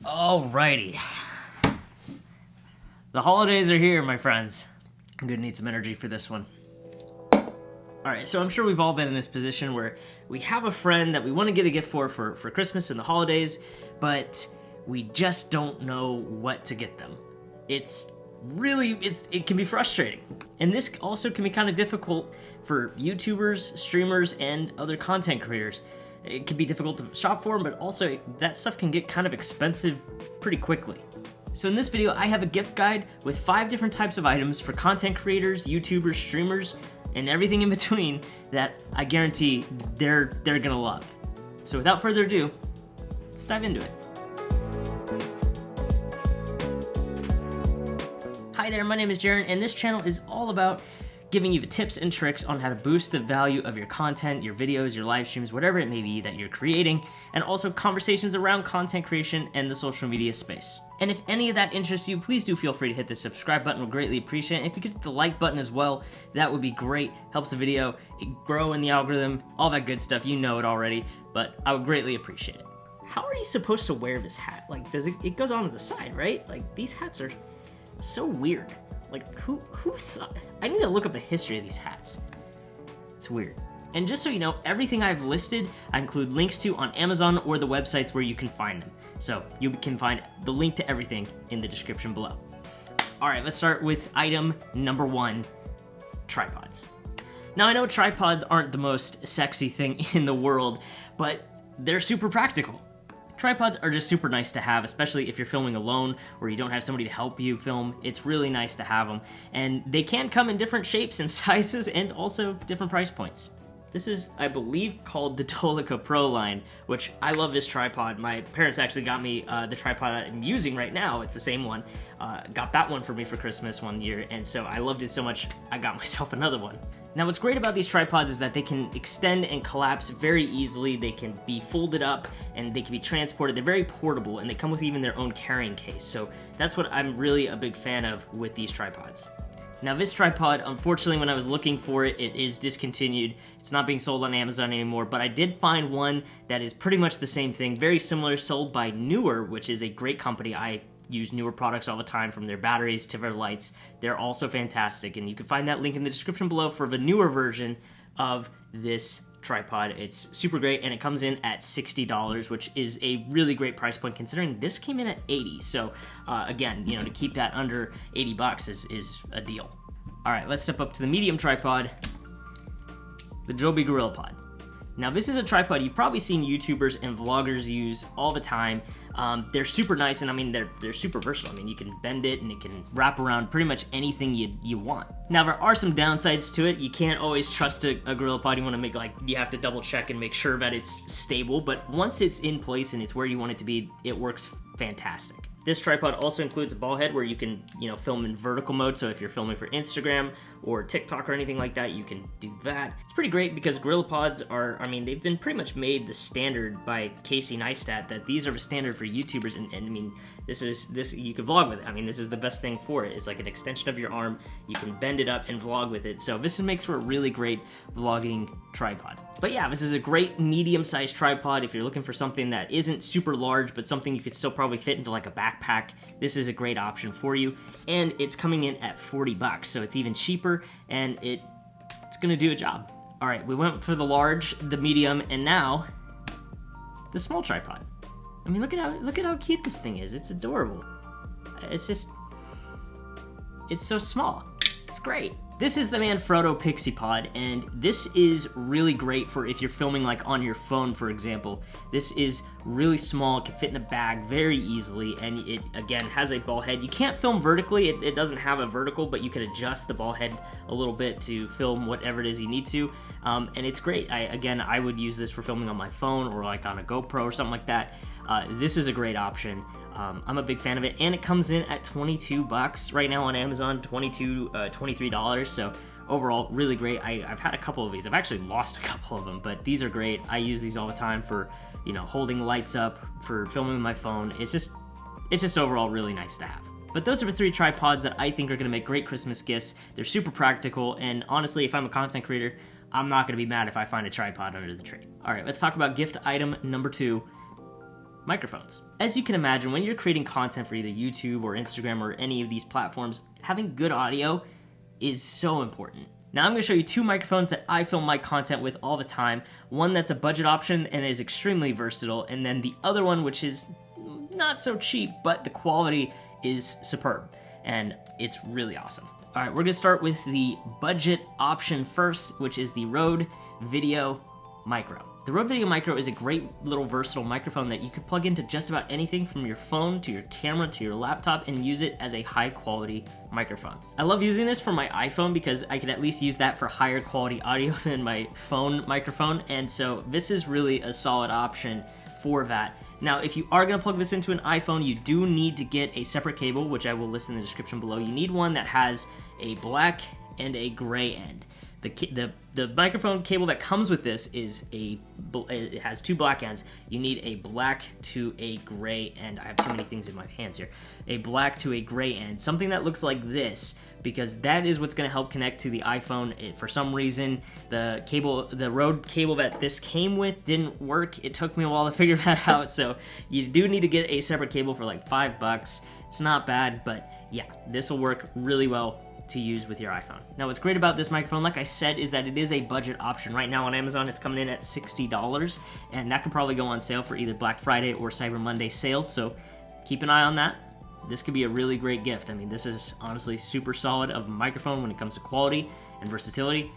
Alrighty. The holidays are here, my friends. I'm gonna need some energy for this one. Alright, so I'm sure we've all been in this position where we have a friend that we want to get a gift for Christmas and the holidays, but we just don't know what to get them. It can be frustrating. And this also can be kind of difficult for YouTubers, streamers, and other content creators. It can be difficult to shop for them, but also that stuff can get kind of expensive pretty quickly. So in this video, I have a gift guide with 5 different types of items for content creators, YouTubers, streamers, and everything in between that I guarantee they're gonna love. So without further ado, let's dive into it. Hi there, my name is Jaren, and this channel is all about giving you the tips and tricks on how to boost the value of your content, your videos, your live streams, whatever it may be that you're creating, and also conversations around content creation and the social media space. And if any of that interests you, please do feel free to hit the subscribe button. We'll greatly appreciate it. And if you could hit the like button as well, that would be great. Helps the video grow in the algorithm, all that good stuff. You know it already, but I would greatly appreciate it. How are you supposed to wear this hat? Like, it goes on to the side, right? Like, these hats are so weird. Like, who thought? I need to look up the history of these hats. It's weird. And just so you know, everything I've listed, I include links to on Amazon or the websites where you can find them. So you can find the link to everything in the description below. All right, let's start with item number 1, tripods. Now I know tripods aren't the most sexy thing in the world, but they're super practical. Tripods are just super nice to have, especially if you're filming alone or you don't have somebody to help you film. It's really nice to have them. And they can come in different shapes and sizes and also different price points. This is, I believe, called the Dolica Pro line, which I love this tripod. My parents actually got me the tripod I'm using right now. It's the same one. Got that one for me for Christmas one year, and so I loved it so much, I got myself another one. Now what's great about these tripods is that they can extend and collapse very easily. They can be folded up and they can be transported. They're very portable and they come with even their own carrying case. So that's what I'm really a big fan of with these tripods. Now this tripod, unfortunately when I was looking for it, it is discontinued. It's not being sold on Amazon anymore, but I did find one that is pretty much the same thing, very similar, sold by Newer, which is a great company. I use Newer products all the time, from their batteries to their lights. They're also fantastic, and you can find that link in the description below for the Newer version of this tripod. It's super great, and it comes in at $60, which is a really great price point considering this came in at $80. So again, you know, to keep that under $80 is a deal. All right, let's step up to the medium tripod, the Joby GorillaPod. Now this is a tripod you've probably seen YouTubers and vloggers use all the time. They're super nice, and I mean they're super versatile. I mean, you can bend it and it can wrap around pretty much anything you want. Now there are some downsides to it. You can't always trust a GorillaPod. You want to make, like, you have to double check and make sure that it's stable, but once it's in place and it's where you want it to be, it works fantastic. This tripod also includes a ball head where you can, you know, film in vertical mode. So if you're filming for Instagram or TikTok or anything like that, you can do that. It's pretty great because GorillaPods are, I mean, they've been pretty much made the standard by Casey Neistat, that these are the standard for YouTubers. And I mean, this you can vlog with it. I mean, this is the best thing for it. It's like an extension of your arm. You can bend it up and vlog with it. So this makes for a really great vlogging tripod. But yeah, this is a great medium-sized tripod if you're looking for something that isn't super large, but something you could still probably fit into like a backpack. This is a great option for you, and it's coming in at $40, so it's even cheaper, and it's gonna do a job. All right, we went for the large, the medium, and now the small tripod. I mean, look at how cute this thing is. It's adorable. It's so small. It's great. This is the Manfrotto Pixie Pod, and this is really great for if you're filming like on your phone, for example. This is really small, it can fit in a bag very easily, and it, again, has a ball head. You can't film vertically, it doesn't have a vertical, but you can adjust the ball head a little bit to film whatever it is you need to, and it's great. I would use this for filming on my phone or like on a GoPro or something like that. This is a great option. I'm a big fan of it, and it comes in at $22 right now on Amazon, $23, so overall, really great. I've had a couple of these. I've actually lost a couple of them, but these are great. I use these all the time for, you know, holding lights up, for filming with my phone. It's just overall really nice to have. But those are the 3 tripods that I think are gonna make great Christmas gifts. They're super practical, and honestly, if I'm a content creator, I'm not gonna be mad if I find a tripod under the tree. All right, let's talk about gift item number 2, microphones. As you can imagine, when you're creating content for either YouTube or Instagram or any of these platforms, having good audio is so important. Now I'm going to show you two microphones that I film my content with all the time. One that's a budget option and is extremely versatile, and then the other one which is not so cheap, but the quality is superb, and it's really awesome. All right, we're going to start with the budget option first, which is the Rode Video Micro. The Rode Video Micro is a great little versatile microphone that you can plug into just about anything from your phone to your camera to your laptop and use it as a high quality microphone. I love using this for my iPhone because I can at least use that for higher quality audio than my phone microphone, and so this is really a solid option for that. Now, if you are going to plug this into an iPhone, you do need to get a separate cable, which I will list in the description below. You need one that has a black and a gray end. The microphone cable that comes with this is it has two black ends. You need a black to a gray end. I have too many things in my hands here. A black to a gray end, something that looks like this, because that is what's going to help connect to the iPhone. For some reason, the Rode cable that this came with didn't work. It took me a while to figure that out, so you do need to get a separate cable for like $5. It's not bad, but yeah, this will work really well to use with your iPhone. Now, what's great about this microphone, like I said, is that it is a budget option. Right now on Amazon, it's coming in at $60, and that could probably go on sale for either Black Friday or Cyber Monday sales, so keep an eye on that. This could be a really great gift. I mean, this is honestly super solid of a microphone when it comes to quality and versatility.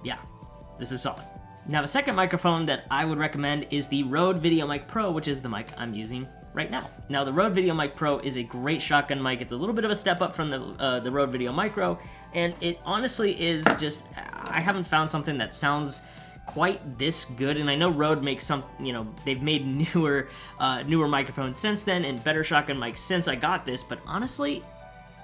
Yeah, this is solid. Now, the second microphone that I would recommend is the Rode Video Mic Pro, which is the mic I'm using right now. Now, the Rode Video Mic Pro is a great shotgun mic. It's a little bit of a step up from the Rode Video Micro, and it honestly is just, I haven't found something that sounds quite this good, and I know Rode makes some, they've made newer microphones since then and better shotgun mics since I got this, but honestly,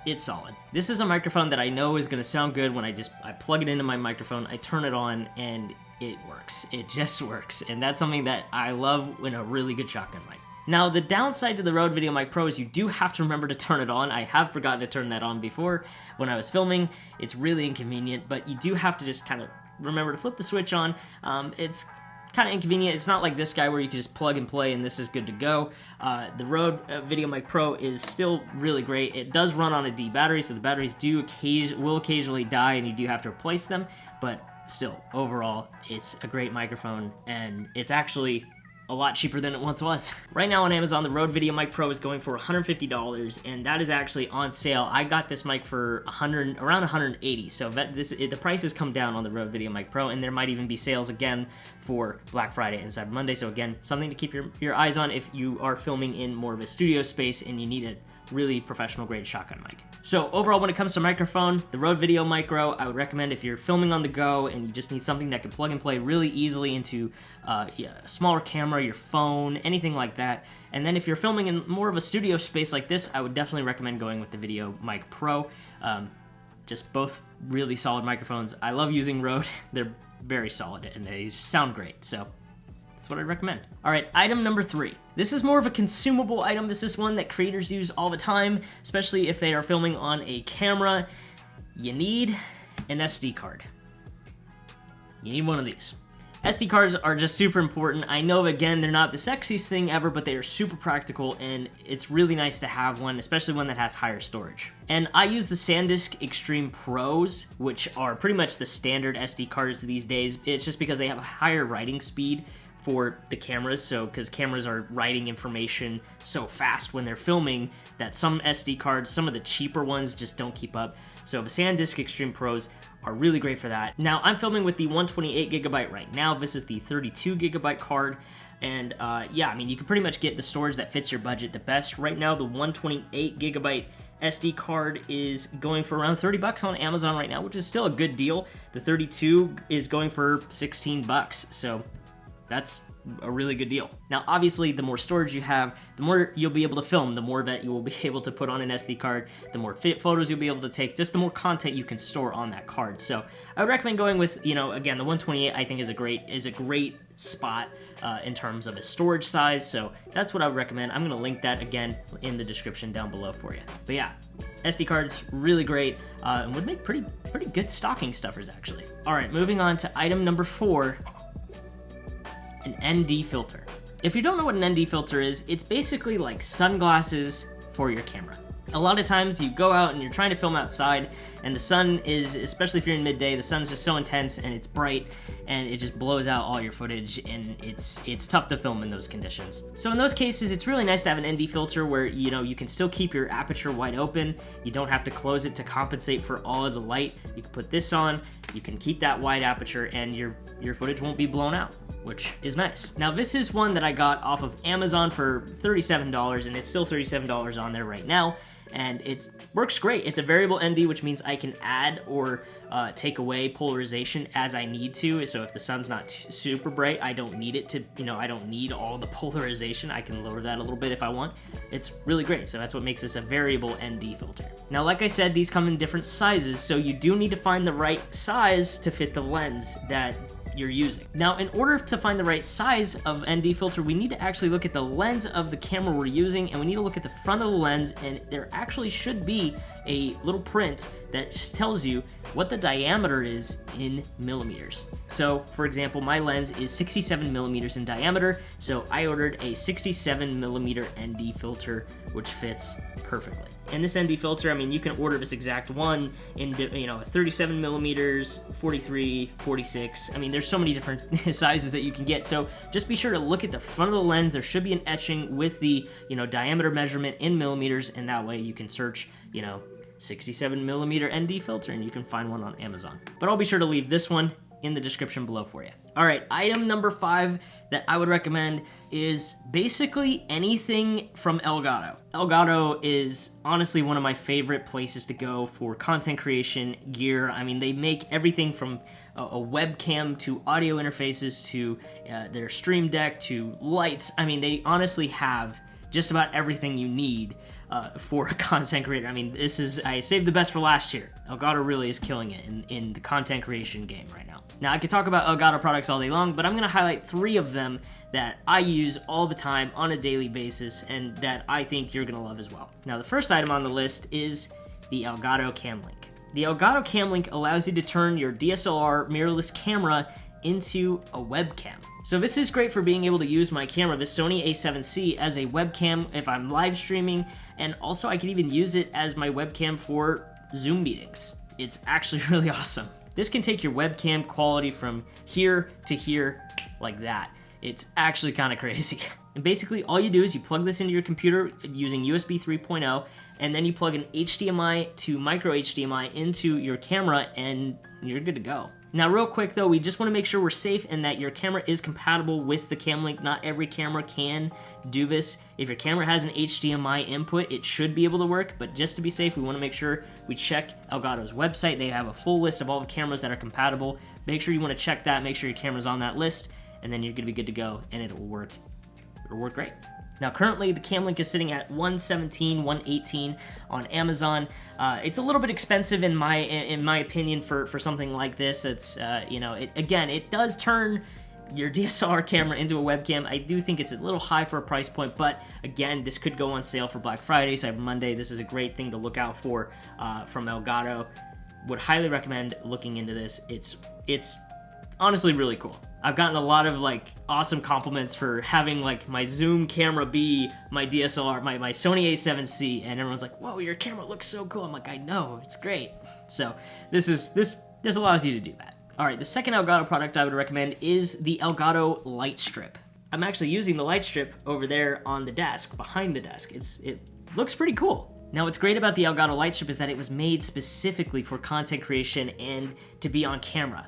it's solid. This is a microphone that I know is going to sound good when I plug it into my microphone, I turn it on, and it works. It just works, and that's something that I love in a really good shotgun mic. Now, the downside to the Rode Video Mic Pro is you do have to remember to turn it on. I have forgotten to turn that on before when I was filming. It's really inconvenient, but you do have to just kind of remember to flip the switch on. It's kind of inconvenient. It's not like this guy where you can just plug and play and this is good to go. The Rode Video Mic Pro is still really great. It does run on a D battery, so the batteries will occasionally die and you do have to replace them, but still, overall, it's a great microphone, and it's actually a lot cheaper than it once was. Right now on Amazon, the Rode Video Mic Pro is going for $150, and that is actually on sale. I got this mic for around $180, so the price has come down on the Rode Video Mic Pro, and there might even be sales again for Black Friday and Cyber Monday, so again, something to keep your eyes on if you are filming in more of a studio space and you need a really professional grade shotgun mic. So overall, when it comes to microphone, the Rode Video Micro, I would recommend if you're filming on the go and you just need something that can plug and play really easily into a smaller camera, your phone, anything like that. And then if you're filming in more of a studio space like this, I would definitely recommend going with the Video Mic Pro. Just both really solid microphones. I love using Rode. They're very solid and they just sound great. So that's what I'd recommend. All right, item number 3. This is more of a consumable item. This is one that creators use all the time, especially if they are filming on a camera. You need an SD card. You need one of these. SD cards are just super important. I know, again, they're not the sexiest thing ever, but they are super practical, and it's really nice to have one, especially one that has higher storage. And I use the SanDisk Extreme Pros, which are pretty much the standard SD cards these days. It's just because they have a higher writing speed for the cameras, so because cameras are writing information so fast when they're filming that some SD cards, some of the cheaper ones, just don't keep up. So the SanDisk Extreme Pros are really great for that. Now, I'm filming with the 128GB right now. This is the 32GB card, and yeah, I mean, you can pretty much get the storage that fits your budget the best. Right now, the 128GB SD card is going for around $30 on Amazon right now, which is still a good deal. The 32 is going for $16, so that's a really good deal. Now, obviously, the more storage you have, the more you'll be able to film, the more that you will be able to put on an SD card, the more photos you'll be able to take, just the more content you can store on that card. So I would recommend going with, again, the 128 I think is a great spot in terms of a storage size. So that's what I would recommend. I'm gonna link that again in the description down below for you. But yeah, SD cards, really great, and would make pretty good stocking stuffers, actually. All right, moving on to item number 4, an ND filter. If you don't know what an ND filter is, it's basically like sunglasses for your camera. A lot of times you go out and you're trying to film outside and the sun is, especially if you're in midday, the sun's just so intense and it's bright and it just blows out all your footage, and it's tough to film in those conditions. So in those cases, it's really nice to have an ND filter where, you know, you can still keep your aperture wide open. You don't have to close it to compensate for all of the light. You can put this on, you can keep that wide aperture, and your footage won't be blown out, which is nice. Now this is one that I got off of Amazon for $37, and it's still $37 on there right now, and it works great. It's a variable ND, which means I can add or take away polarization as I need to. So if the sun's not super bright, I don't need it to, you know, I don't need all the polarization. I can lower that a little bit if I want. It's really great. So that's what makes this a variable ND filter. Now, like I said, these come in different sizes, so you do need to find the right size to fit the lens that you're using. Now, in order to find the right size of ND filter, we need to actually look at the lens of the camera we're using, and we need to look at the front of the lens, and there actually should be a little print that tells you what the diameter is in millimeters. So, for example, my lens is 67 millimeters in diameter, so I ordered a 67 millimeter ND filter, which fits perfectly. And this ND filter, I mean, you can order this exact one in, you know, 37 millimeters, 43, 46. I mean, there's so many different sizes that you can get. So just be sure to look at the front of the lens. There should be an etching with the, you know, diameter measurement in millimeters, and that way you can search, you know, 67 millimeter ND filter, and you can find one on Amazon. But I'll be sure to leave this one in the description below for you. All right, item number 5 that I would recommend is basically anything from ElGato. ElGato is honestly one of my favorite places to go for content creation gear. I mean, they make everything from a webcam to audio interfaces to their Stream Deck to lights. I mean, they honestly have just about everything you need for a content creator. I mean, I saved the best for last year. ElGato really is killing it in the content creation game right now. Now, I could talk about ElGato products all day long, but I'm gonna highlight 3 of them that I use all the time on a daily basis and that I think you're gonna love as well. Now, the first item on the list is the ElGato Cam Link. The ElGato Cam Link allows you to turn your DSLR mirrorless camera into a webcam. So this is great for being able to use my camera, the Sony a7C, as a webcam if I'm live streaming, and also I can even use it as my webcam for Zoom meetings. It's actually really awesome. This can take your webcam quality from here to here like that. It's actually kind of crazy. And basically all you do is you plug this into your computer using USB 3.0, and then you plug an HDMI to micro HDMI into your camera, and you're good to go. Now, real quick though, we just want to make sure we're safe and that your camera is compatible with the Cam Link. Not every camera can do this. If your camera has an HDMI input, it should be able to work, but just to be safe, we want to make sure we check ElGato's website. They have a full list of all the cameras that are compatible. Make sure you want to check that, make sure your camera's on that list, and then you're going to be good to go, and it'll work. It'll work great. Now, currently, the Cam Link is sitting at $117, $118 on Amazon. It's a little bit expensive in my opinion for something like this. It's you know, it does turn your DSLR camera into a webcam. I do think it's a little high for a price point, but again, this could go on sale for Black Friday, Cyber Monday. This is a great thing to look out for from ElGato. Would highly recommend looking into this. It's honestly really cool. I've gotten a lot of like awesome compliments for having like my Zoom camera be my DSLR, my Sony a7C, and everyone's like, "Whoa, your camera looks so cool." I'm like, "I know, it's great." So this allows you to do that. All right, the second ElGato product I would recommend is the ElGato light strip. I'm actually using the light strip over there on the desk, behind the desk. It looks pretty cool. Now, what's great about the ElGato light strip is that it was made specifically for content creation and to be on camera.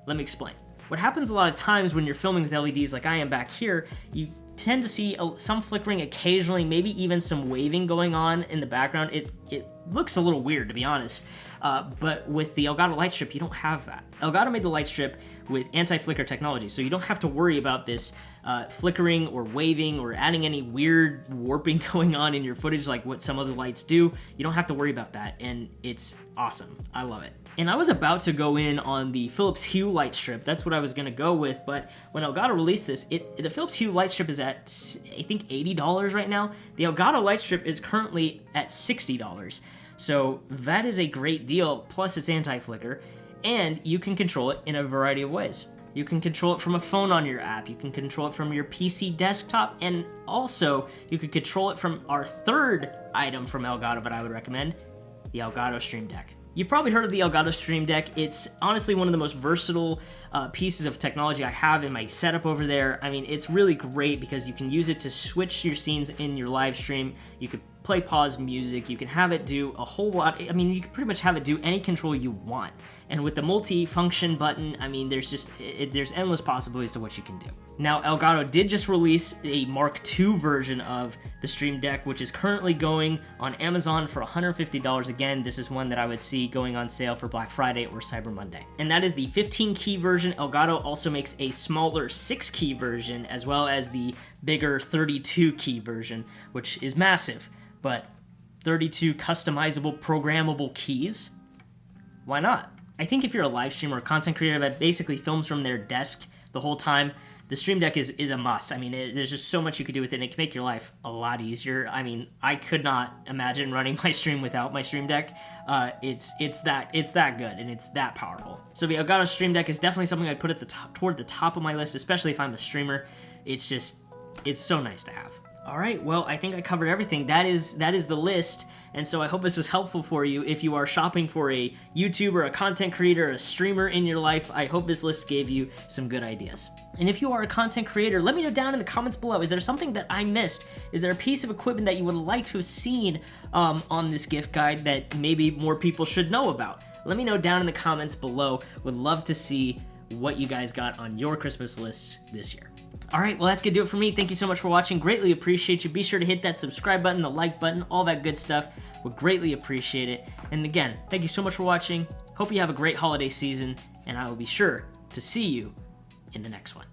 Let me explain. What happens a lot of times when you're filming with LEDs like I am back here, you tend to see some flickering occasionally, maybe even some waving going on in the background. It looks a little weird, to be honest, but with the ElGato light strip, you don't have that. ElGato made the light strip with anti-flicker technology, so you don't have to worry about this flickering or waving or adding any weird warping going on in your footage like what some other lights do. You don't have to worry about that, and it's awesome. I love it. And I was about to go in on the Philips Hue light strip. That's what I was gonna go with, but when ElGato released this, the Philips Hue light strip is at, I think, $80 right now. The ElGato light strip is currently at $60. So that is a great deal, plus it's anti-flicker, and you can control it in a variety of ways. You can control it from a phone on your app. You can control it from your PC desktop, and also you can control it from our third item from ElGato that I would recommend, the ElGato Stream Deck. You've probably heard of the ElGato Stream Deck. It's honestly one of the most versatile pieces of technology I have in my setup over there. I mean, it's really great because you can use it to switch your scenes in your live stream. You could play pause music. You can have it do a whole lot. I mean, you can pretty much have it do any control you want. And with the multi-function button, I mean, there's endless possibilities to what you can do. Now, ElGato did just release a Mark II version of the Stream Deck, which is currently going on Amazon for $150. Again, this is one that I would see going on sale for Black Friday or Cyber Monday. And that is the 15-key version. ElGato also makes a smaller 6-key version, as well as the bigger 32-key version, which is massive. But 32 customizable, programmable keys? Why not? I think if you're a live streamer or content creator that basically films from their desk the whole time, the Stream Deck is a must. I mean, there's just so much you could do with it, and it can make your life a lot easier. I mean, I could not imagine running my stream without my Stream Deck. It's that good, and it's that powerful. So the ElGato Stream Deck is definitely something I'd put at toward the top of my list, especially if I'm a streamer. It's so nice to have. All right, well, I think I covered everything. That is the list, and so I hope this was helpful for you. If you are shopping for a YouTuber, a content creator, a streamer in your life, I hope this list gave you some good ideas. And if you are a content creator, let me know down in the comments below. Is there something that I missed? Is there a piece of equipment that you would like to have seen on this gift guide that maybe more people should know about? Let me know down in the comments below. Would love to see what you guys got on your Christmas lists this year. All right, well, that's gonna do it for me. Thank you so much for watching. Greatly appreciate you. Be sure to hit that subscribe button, the like button, all that good stuff. Would greatly appreciate it. And again, thank you so much for watching. Hope you have a great holiday season, and I will be sure to see you in the next one.